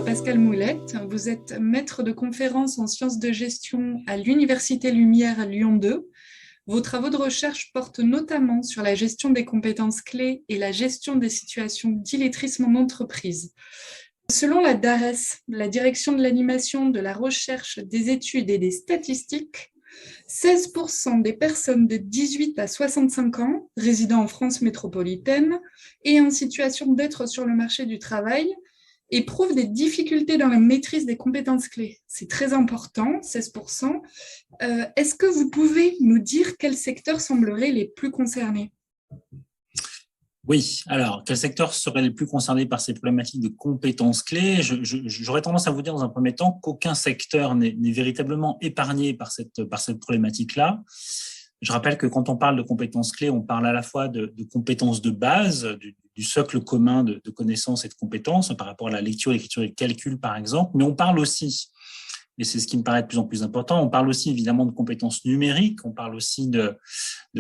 Pascal Moulette. Vous êtes maître de conférences en sciences de gestion à l'Université Lumière à Lyon 2. Vos travaux de recherche portent notamment sur la gestion des compétences clés et la gestion des situations d'illettrisme en entreprise. Selon la DARES, la Direction de l'animation, de la recherche, des études et des statistiques, 16% des personnes de 18 à 65 ans résidant en France métropolitaine et en situation d'être sur le marché du travail éprouvent des difficultés dans la maîtrise des compétences clés. C'est très important, 16%. Est-ce que vous pouvez nous dire quels secteurs sembleraient les plus concernés ? Oui, alors, quels secteurs seraient les plus concernés par ces problématiques de compétences clés ? J'aurais tendance à vous dire dans un premier temps qu'aucun secteur n'est véritablement épargné par cette problématique-là. Je rappelle que quand on parle de compétences clés, on parle à la fois de compétences de base, du socle commun de connaissances et de compétences par rapport à la lecture, l'écriture et le calcul, par exemple, mais on parle aussi, et c'est ce qui me paraît de plus en plus important, on parle aussi évidemment de compétences numériques, on parle aussi de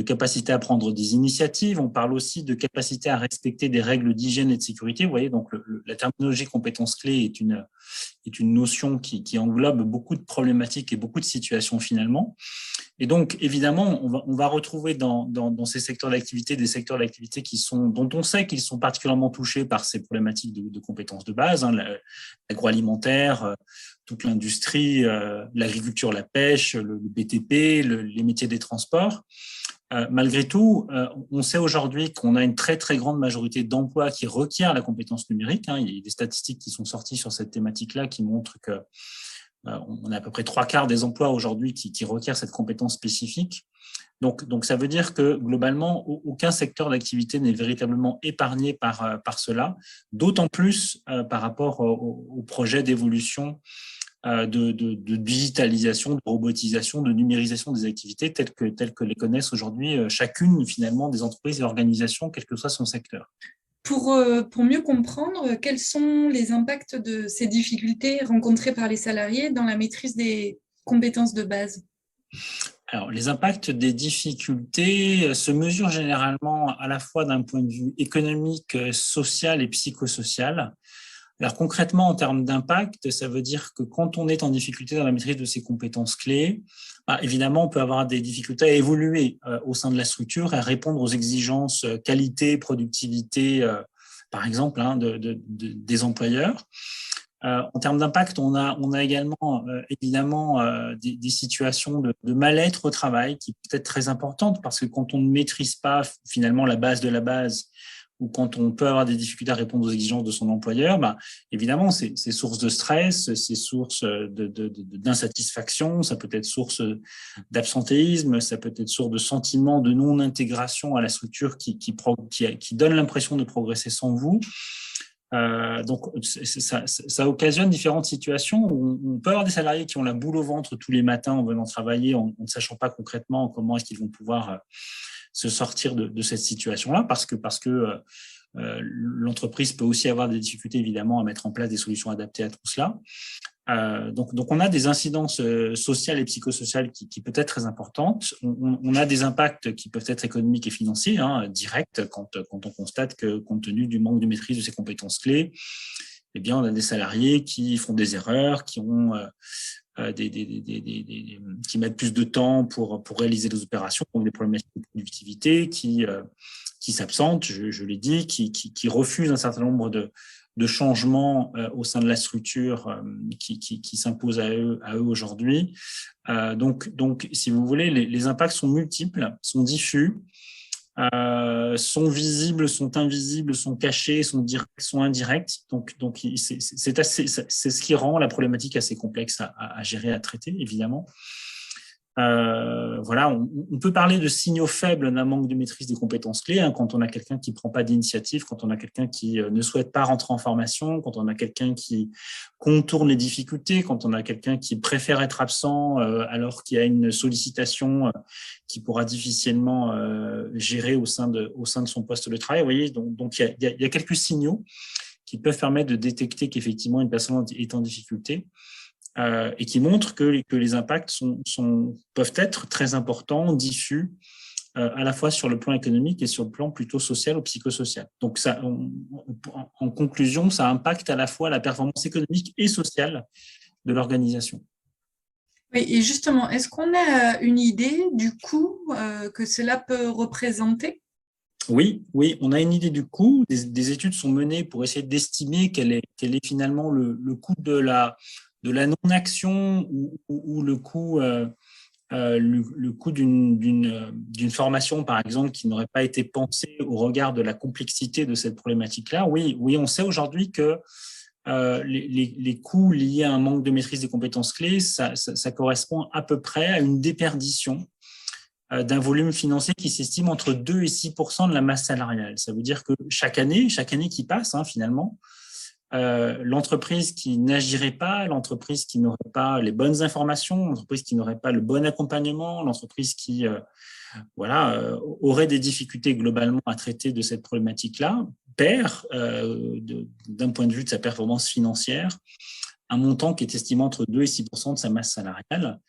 capacité à prendre des initiatives, on parle aussi de capacité à respecter des règles d'hygiène et de sécurité. Vous voyez, donc la terminologie compétences clés est une notion qui englobe beaucoup de problématiques et beaucoup de situations finalement. Et donc, évidemment, on va retrouver dans ces secteurs d'activité des secteurs d'activité dont on sait qu'ils sont particulièrement touchés par ces problématiques de compétences de base, l'agroalimentaire, toute l'industrie, l'agriculture, la pêche, le BTP, les métiers des transports. Malgré tout, on sait aujourd'hui qu'on a une très très grande majorité d'emplois qui requièrent la compétence numérique. Il y a des statistiques qui sont sorties sur cette thématique-là qui montrent que on a à peu près 3/4 des emplois aujourd'hui qui requièrent cette compétence spécifique. Donc ça veut dire que globalement, aucun secteur d'activité n'est véritablement épargné par cela, d'autant plus par rapport au projet d'évolution de digitalisation, de robotisation, de numérisation des activités telles que les connaissent aujourd'hui chacune finalement des entreprises et organisations, quel que soit son secteur. Pour mieux comprendre, quels sont les impacts de ces difficultés rencontrées par les salariés dans la maîtrise des compétences de base ? Alors, les impacts des difficultés se mesurent généralement à la fois d'un point de vue économique, social et psychosocial. Alors concrètement, en termes d'impact, ça veut dire que quand on est en difficulté dans la maîtrise de ces compétences clés, évidemment, on peut avoir des difficultés à évoluer au sein de la structure et à répondre aux exigences qualité, productivité, par exemple, des employeurs. En termes d'impact, on a également évidemment des situations de mal-être au travail qui peuvent être très importantes parce que quand on ne maîtrise pas finalement la base de la base, ou quand on peut avoir des difficultés à répondre aux exigences de son employeur, évidemment, c'est source de stress, c'est source d'insatisfaction, ça peut être source d'absentéisme, ça peut être source de sentiment de non-intégration à la structure qui donne l'impression de progresser sans vous. Donc, ça occasionne différentes situations où on peut avoir des salariés qui ont la boule au ventre tous les matins en venant travailler, en ne sachant pas concrètement comment est-ce qu'ils vont pouvoir se sortir de cette situation-là, parce que l'entreprise peut aussi avoir des difficultés évidemment à mettre en place des solutions adaptées à tout cela. Donc on a des incidences sociales et psychosociales qui peuvent être très importantes. On a des impacts qui peuvent être économiques et financiers, directs, quand on constate que compte tenu du manque de maîtrise de ces compétences clés, eh bien on a des salariés qui font des erreurs, qui ont qui mettent plus de temps pour réaliser des opérations, donc des problématiques de productivité, qui s'absentent, je l'ai dit, qui refusent un certain nombre de changements au sein de la structure qui s'imposent à eux aujourd'hui. Donc, si vous voulez, les impacts sont multiples, sont diffus, sont visibles, sont invisibles, sont cachés, sont directs, sont indirects. Donc c'est ce qui rend la problématique assez complexe à gérer, à traiter, évidemment. Voilà, on peut parler de signaux faibles d'un manque de maîtrise des compétences clés, quand on a quelqu'un qui ne prend pas d'initiative, quand on a quelqu'un qui ne souhaite pas rentrer en formation, quand on a quelqu'un qui contourne les difficultés, quand on a quelqu'un qui préfère être absent alors qu'il y a une sollicitation qui pourra difficilement gérer au sein de son poste de travail. Vous voyez, donc il y a quelques signaux qui peuvent permettre de détecter qu'effectivement une personne est en difficulté. Et qui montrent que les impacts peuvent être très importants, diffus, à la fois sur le plan économique et sur le plan plutôt social ou psychosocial. Donc, en conclusion, ça impacte à la fois la performance économique et sociale de l'organisation. Oui, et justement, est-ce qu'on a une idée du coût que cela peut représenter? Oui, on a une idée du coût. Des études sont menées pour essayer d'estimer quel est finalement le coût de la non-action ou le coût le coût d'une formation, par exemple, qui n'aurait pas été pensée au regard de la complexité de cette problématique-là. Oui, on sait aujourd'hui que les coûts liés à un manque de maîtrise des compétences clés, ça correspond à peu près à une déperdition d'un volume financier qui s'estime entre 2 et 6% de la masse salariale. Ça veut dire que chaque année qui passe, finalement, l'entreprise qui n'agirait pas, l'entreprise qui n'aurait pas les bonnes informations, l'entreprise qui n'aurait pas le bon accompagnement, l'entreprise qui aurait des difficultés globalement à traiter de cette problématique-là, perd, d'un point de vue de sa performance financière, un montant qui est estimé entre 2 et 6% de sa masse salariale.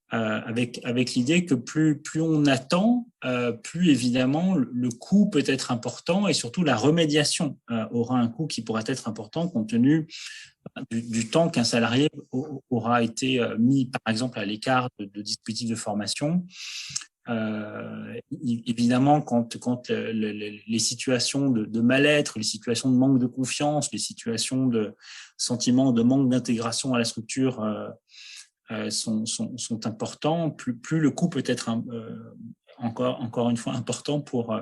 Avec l'idée que plus on attend, plus évidemment le coût peut être important et surtout la remédiation aura un coût qui pourra être important compte tenu du temps qu'un salarié aura été mis, par exemple, à l'écart de dispositifs de formation. Évidemment, quand les situations de mal-être, les situations de manque de confiance, les situations de sentiment de manque d'intégration à la structure sont importants, plus le coût peut être encore une fois important pour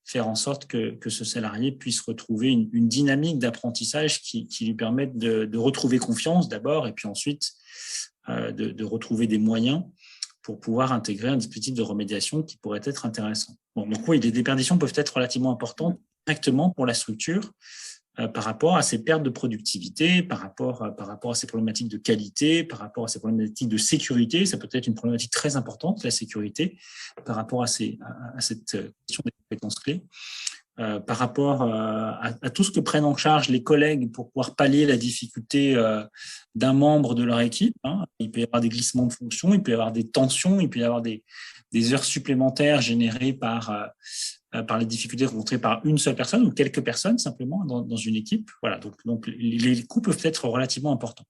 faire en sorte que ce salarié puisse retrouver une dynamique d'apprentissage qui lui permette de retrouver confiance d'abord et puis ensuite de retrouver des moyens pour pouvoir intégrer un dispositif de remédiation qui pourrait être intéressant. Donc oui, les déperditions peuvent être relativement importantes directement pour la structure par rapport à ces pertes de productivité, par rapport à ces problématiques de qualité, par rapport à ces problématiques de sécurité. Ça peut être une problématique très importante, la sécurité, par rapport à cette question des compétences clés. Par rapport à tout ce que prennent en charge les collègues pour pouvoir pallier la difficulté d'un membre de leur équipe. Il peut y avoir des glissements de fonctions, il peut y avoir des tensions, il peut y avoir des heures supplémentaires générées par les difficultés rencontrées par une seule personne ou quelques personnes simplement dans une équipe. Voilà, donc les coûts peuvent être relativement importants.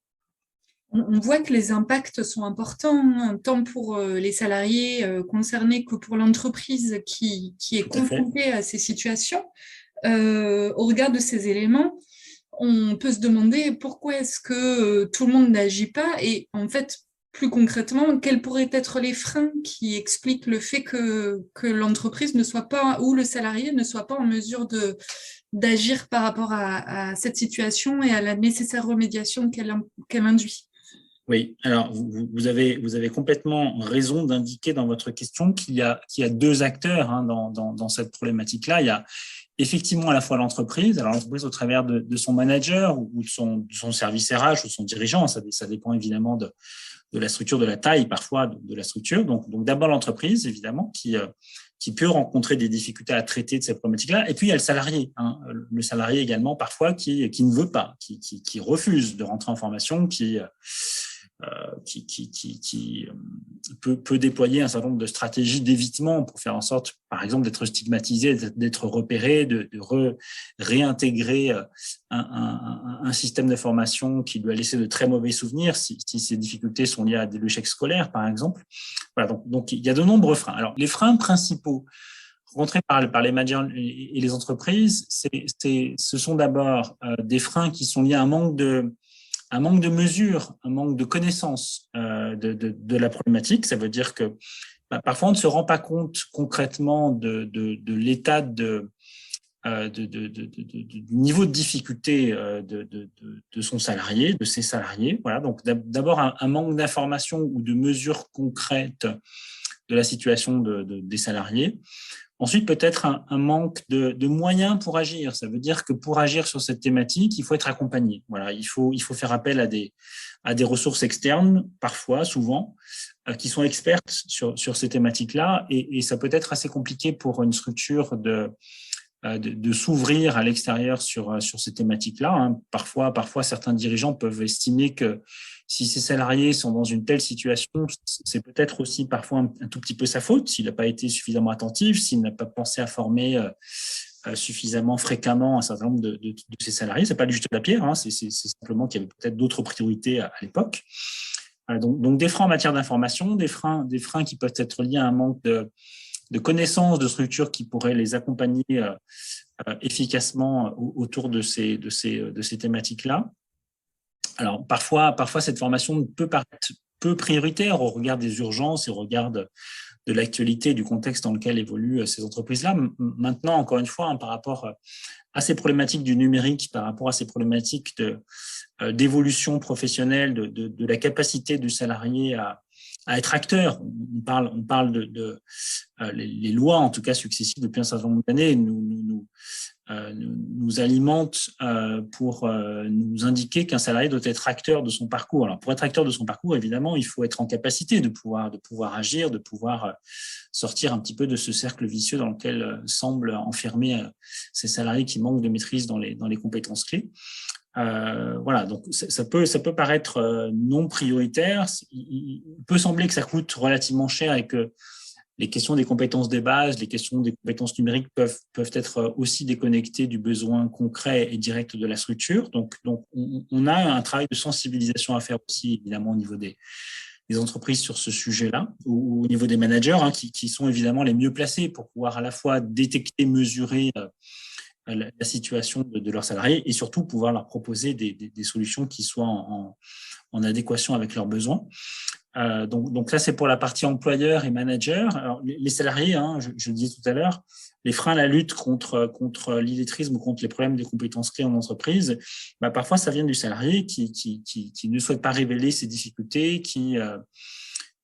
On voit que les impacts sont importants, tant pour les salariés concernés que pour l'entreprise qui est confrontée à ces situations. Au regard de ces éléments, on peut se demander pourquoi est-ce que tout le monde n'agit pas et en fait, plus concrètement, quels pourraient être les freins qui expliquent le fait que l'entreprise ne soit pas, ou le salarié ne soit pas en mesure d'agir par rapport à cette situation et à la nécessaire remédiation qu'elle induit. Oui, alors vous avez complètement raison d'indiquer dans votre question qu'il y a deux acteurs dans cette problématique-là. Il y a effectivement à la fois l'entreprise, alors l'entreprise au travers de son manager ou de son service RH ou de son dirigeant, ça dépend évidemment de la structure, de la taille parfois de la structure. Donc d'abord l'entreprise, évidemment, qui peut rencontrer des difficultés à traiter de cette problématique-là. Et puis, il y a le salarié. Le salarié également, parfois, qui ne veut pas, qui refuse de rentrer en formation, qui peut déployer un certain nombre de stratégies d'évitement pour faire en sorte, par exemple, d'être stigmatisé, d'être repéré, de réintégrer un système de formation qui lui a laissé de très mauvais souvenirs si ces difficultés sont liées à des échecs scolaires, par exemple. Voilà, donc, il y a de nombreux freins. Alors, les freins principaux rencontrés par les managers et les entreprises, ce sont d'abord des freins qui sont liés à un manque de mesures, un manque de connaissances de la problématique. Ça veut dire que parfois on ne se rend pas compte concrètement de l'état du niveau de difficulté de son salarié, de ses salariés. Voilà, donc d'abord un manque d'informations ou de mesures concrètes de la situation des salariés. Ensuite, peut-être un manque de moyens pour agir. Ça veut dire que pour agir sur cette thématique, il faut être accompagné. Voilà, il faut faire appel à des ressources externes, parfois, souvent, qui sont expertes sur ces thématiques-là. Et ça peut être assez compliqué pour une structure de s'ouvrir à l'extérieur sur ces thématiques-là. Hein. Parfois, certains dirigeants peuvent estimer que si ces salariés sont dans une telle situation, c'est peut-être aussi parfois un tout petit peu sa faute, s'il n'a pas été suffisamment attentif, s'il n'a pas pensé à former suffisamment fréquemment un certain nombre de ces salariés. C'est pas du tout la pierre, hein, c'est simplement qu'il y avait peut-être d'autres priorités à l'époque. Donc des freins en matière d'information, des freins qui peuvent être liés à un manque de connaissances, de structures qui pourraient les accompagner efficacement autour de ces thématiques-là. Alors parfois cette formation peut paraître peu prioritaire au regard des urgences et au regard de l'actualité, du contexte dans lequel évoluent ces entreprises-là. Maintenant, encore une fois, hein, par rapport à ces problématiques du numérique, par rapport à ces problématiques d'évolution professionnelle, de la capacité du salarié à être acteur. On parle de les lois, en tout cas successives depuis un certain nombre d'années, nous alimentent pour nous indiquer qu'un salarié doit être acteur de son parcours. Alors, pour être acteur de son parcours, évidemment, il faut être en capacité de pouvoir agir, de pouvoir sortir un petit peu de ce cercle vicieux dans lequel semblent enfermer ces salariés qui manquent de maîtrise dans les compétences clés. Voilà, donc ça peut paraître non prioritaire. Il peut sembler que ça coûte relativement cher et que les questions des compétences des bases, les questions des compétences numériques peuvent être aussi déconnectées du besoin concret et direct de la structure. Donc on a un travail de sensibilisation à faire aussi, évidemment, au niveau des entreprises sur ce sujet-là, ou au niveau des managers, hein, qui sont évidemment les mieux placés pour pouvoir à la fois détecter, mesurer la situation de leurs salariés et surtout pouvoir leur proposer des solutions qui soient en adéquation avec leurs besoins. Donc ça, c'est pour la partie employeur et manager. Alors, les salariés, hein, je le disais tout à l'heure, les freins à la lutte contre l'illettrisme ou contre les problèmes des compétences clés en entreprise, parfois ça vient du salarié qui ne souhaite pas révéler ses difficultés, qui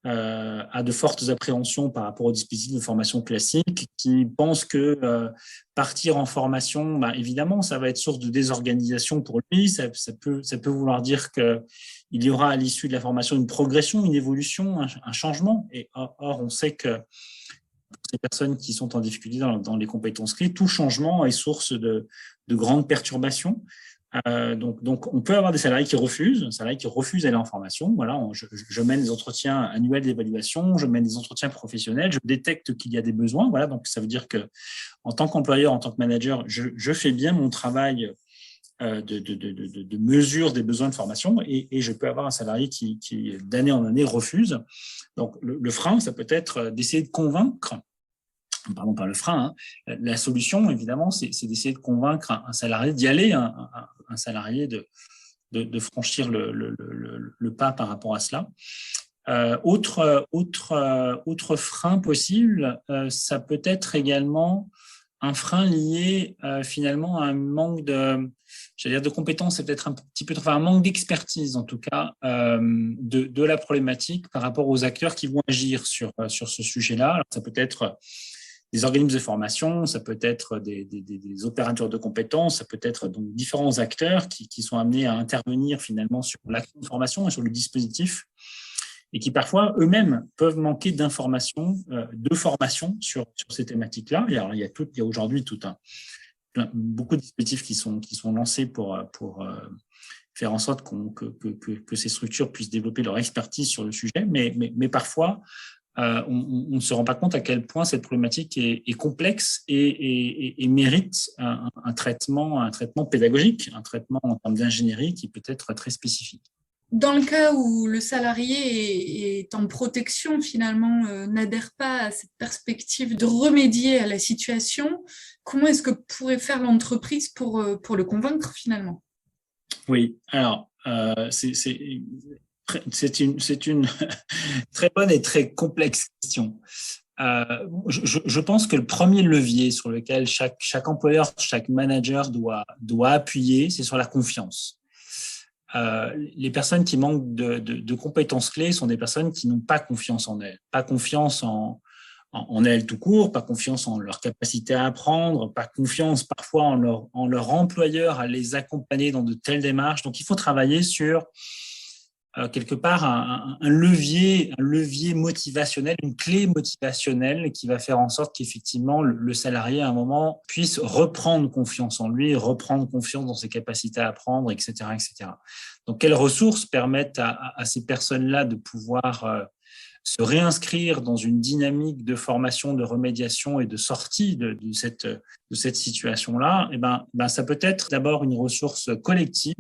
a de fortes appréhensions par rapport au dispositif de formation classique, qui pense que partir en formation, évidemment, ça va être source de désorganisation pour lui. Ça peut vouloir dire qu'il y aura à l'issue de la formation une progression, une évolution, un changement. Et or, on sait que pour ces personnes qui sont en difficulté dans les compétences clés, tout changement est source de grandes perturbations. Donc, on peut avoir des salariés qui refusent, d'aller en formation. Voilà, je mène des entretiens annuels d'évaluation, je mène des entretiens professionnels, je détecte qu'il y a des besoins. Voilà, donc ça veut dire que en tant qu'employeur, en tant que manager, je fais bien mon travail de mesure des besoins de formation et je peux avoir un salarié qui d'année en année refuse. Donc, le frein, ça peut être d'essayer de convaincre. Pardon, pas le frein. Hein. La solution, évidemment, c'est d'essayer de convaincre un salarié d'y aller, un salarié de franchir le pas par rapport à cela. Autre frein possible, ça peut être également un frein lié finalement à un manque de compétences, c'est peut-être un petit peu, un manque d'expertise en tout cas de la problématique par rapport aux acteurs qui vont agir sur ce sujet-là. Alors, ça peut être des organismes de formation, ça peut être des opérateurs de compétences, ça peut être donc différents acteurs qui sont amenés à intervenir finalement sur l'action de formation et sur le dispositif et qui parfois eux-mêmes peuvent manquer d'informations, de formation sur ces thématiques-là. Et alors, il y a aujourd'hui beaucoup de dispositifs qui sont lancés pour faire en sorte que ces structures puissent développer leur expertise sur le sujet, mais parfois, on ne se rend pas compte à quel point cette problématique est complexe et mérite un traitement pédagogique, un traitement en termes d'ingénierie qui peut être très spécifique. Dans le cas où le salarié est en protection, finalement, n'adhère pas à cette perspective de remédier à la situation, comment est-ce que pourrait faire l'entreprise pour le convaincre finalement? Oui, alors c'est une très bonne et très complexe question. Je pense que le premier levier sur lequel chaque employeur, chaque manager doit appuyer, c'est sur la confiance. Les personnes qui manquent de compétences clés sont des personnes qui n'ont pas confiance en elles, pas confiance en elles tout court, pas confiance en leur capacité à apprendre, pas confiance parfois en leur employeur à les accompagner dans de telles démarches. Donc, il faut travailler sur quelque part un levier motivationnel, une clé motivationnelle qui va faire en sorte qu'effectivement le salarié à un moment puisse reprendre confiance en lui, reprendre confiance dans ses capacités à apprendre, etc., etc. Donc, quelles ressources permettent à ces personnes-là de pouvoir se réinscrire dans une dynamique de formation, de remédiation et de sortie de cette situation-là? Eh ben, ça peut être d'abord une ressource collective.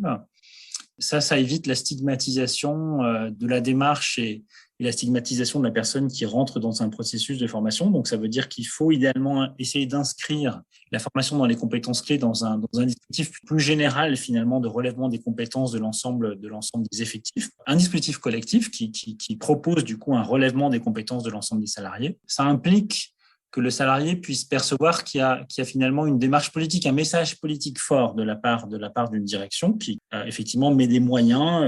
Ça évite la stigmatisation de la démarche et la stigmatisation de la personne qui rentre dans un processus de formation. Donc, ça veut dire qu'il faut idéalement essayer d'inscrire la formation dans les compétences clés dans un dispositif plus général, finalement, de relèvement des compétences de l'ensemble des effectifs. Un dispositif collectif qui propose, du coup, un relèvement des compétences de l'ensemble des salariés. Ça implique que le salarié puisse percevoir qu'il y a finalement une démarche politique, un message politique fort de la part d'une direction qui effectivement met des moyens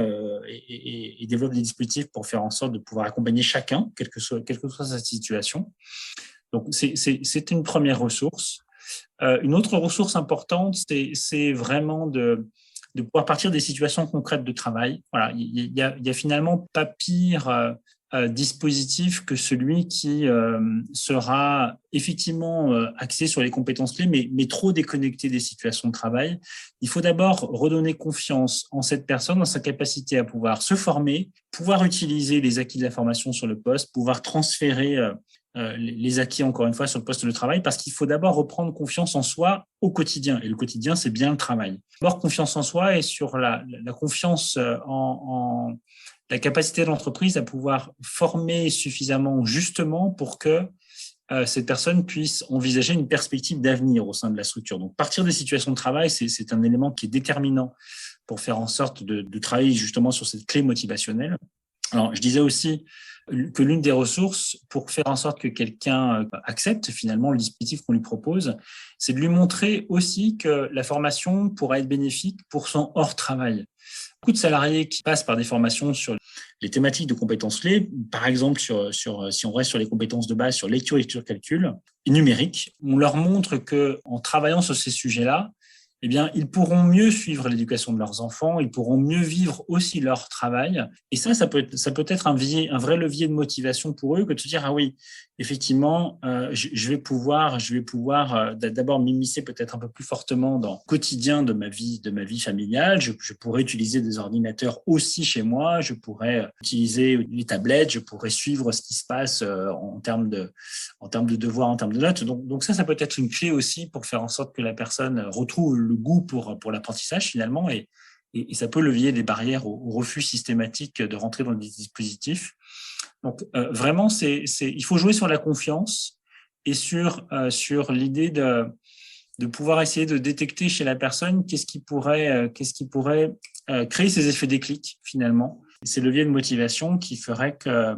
et développe des dispositifs pour faire en sorte de pouvoir accompagner chacun, quelle que soit sa situation. Donc c'est une première ressource. Une autre ressource importante, c'est vraiment de pouvoir partir des situations concrètes de travail. Voilà, il y a finalement pas pire dispositif que celui qui sera effectivement axé sur les compétences clés, mais trop déconnecté des situations de travail. Il faut d'abord redonner confiance en cette personne, dans sa capacité à pouvoir se former, pouvoir utiliser les acquis de la formation sur le poste, pouvoir transférer les acquis, encore une fois, sur le poste de travail, parce qu'il faut d'abord reprendre confiance en soi au quotidien. Et le quotidien, c'est bien le travail. D'abord, confiance en soi et sur la confiance en la capacité de l'entreprise à pouvoir former suffisamment justement pour que cette personne puisse envisager une perspective d'avenir au sein de la structure. Donc, partir des situations de travail, c'est un élément qui est déterminant pour faire en sorte de travailler justement sur cette clé motivationnelle. Alors, je disais aussi que l'une des ressources pour faire en sorte que quelqu'un accepte finalement le dispositif qu'on lui propose, c'est de lui montrer aussi que la formation pourra être bénéfique pour son hors-travail. Beaucoup de salariés qui passent par des formations sur les thématiques de compétences clés, par exemple si on reste sur les compétences de base, sur lecture, calcul et numérique, on leur montre qu'en travaillant sur ces sujets-là, eh bien, ils pourront mieux suivre l'éducation de leurs enfants, ils pourront mieux vivre aussi leur travail. Et ça peut être un vrai levier de motivation pour eux que de se dire, ah oui, effectivement, je vais pouvoir d'abord m'immiscer peut-être un peu plus fortement dans le quotidien de ma vie familiale. Je pourrais utiliser des ordinateurs aussi chez moi, je pourrais utiliser les tablettes, je pourrais suivre ce qui se passe en termes de devoirs, en termes de notes. Donc ça peut être une clé aussi pour faire en sorte que la personne retrouve le goût pour l'apprentissage finalement et ça peut levier des barrières au refus systématique de rentrer dans des dispositifs. Donc vraiment, il faut jouer sur la confiance et sur l'idée de pouvoir essayer de détecter chez la personne qu'est-ce qui pourrait créer ces effets déclic finalement. Et ces leviers de motivation qui feraient qu'elle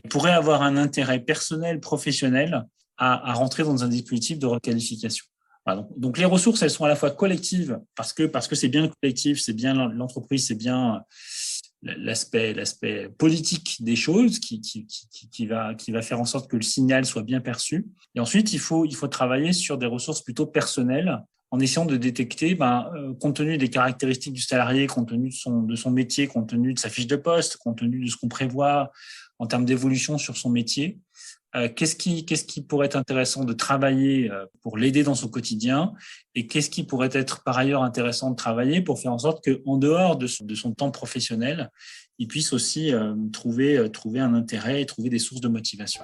pourrait avoir un intérêt personnel, professionnel à rentrer dans un dispositif de requalification. Voilà, donc les ressources, elles sont à la fois collectives parce que c'est bien le collectif, c'est bien l'entreprise, c'est bien l'aspect politique des choses qui va faire en sorte que le signal soit bien perçu. Et ensuite, il faut travailler sur des ressources plutôt personnelles en essayant de détecter, compte tenu des caractéristiques du salarié, compte tenu de son métier, compte tenu de sa fiche de poste, compte tenu de ce qu'on prévoit en termes d'évolution sur son métier, qu'est-ce qui pourrait être intéressant de travailler pour l'aider dans son quotidien et qu'est-ce qui pourrait être par ailleurs intéressant de travailler pour faire en sorte qu'en dehors de son temps professionnel, il puisse aussi trouver un intérêt et trouver des sources de motivation.